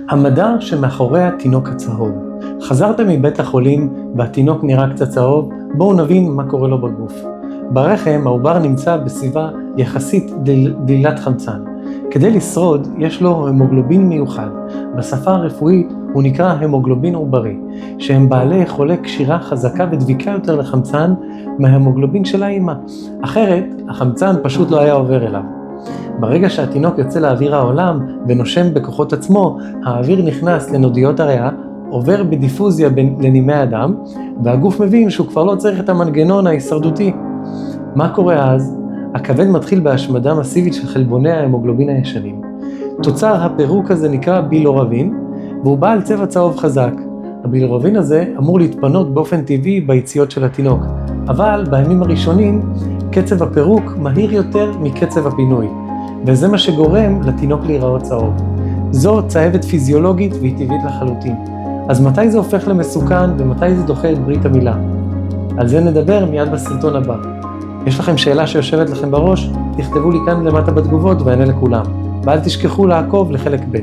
המדע שמאחורי התינוק הצהוב. חזרתם מבית החולים והתינוק נראה קצת צהוב, בואו נבין מה קורה לו בגוף. ברחם העובר נמצא בסביבה יחסית דלילת חמצן. כדי לשרוד יש לו המוגלובין מיוחד. בשפה הרפואית הוא נקרא המוגלובין עוברי, שהם בעלי יכולי קשירה חזקה ודביקה יותר לחמצן מההמוגלובין של האמא. אחרת החמצן פשוט לא היה עובר אליו. ברגע שהתינוק יוצא לאוויר העולם ונושם בכוחות עצמו, האוויר נכנס לנודיות הריאה, עובר בדיפוזיה לנימי הדם, והגוף מבין שהוא כבר לא צריך את המנגנון ההישרדותי. מה קורה אז? הכבד מתחיל בהשמדה מסיבית של חלבוני ההמוגלובין הישנים. תוצר הפירוק הזה נקרא בילורבין, והוא בעל צבע צהוב חזק. הבילורבין הזה אמור להתפנות באופן טבעי ביציאות של התינוק, אבל בימים הראשונים קצב הפירוק מהיר יותר מקצב הפינוי, וזה מה שגורם לתינוק להיראות צהוב. זו צהבת פיזיולוגית והיא טבעית לחלוטין. אז מתי זה הופך למסוכן ומתי זה דוחה את ברית המילה? על זה נדבר מיד בסרטון הבא. יש לכם שאלה שיושבת לכם בראש? תכתבו לי כאן למטה בתגובות ואענה לכולם. ואל תשכחו לעקוב לחלק ב'.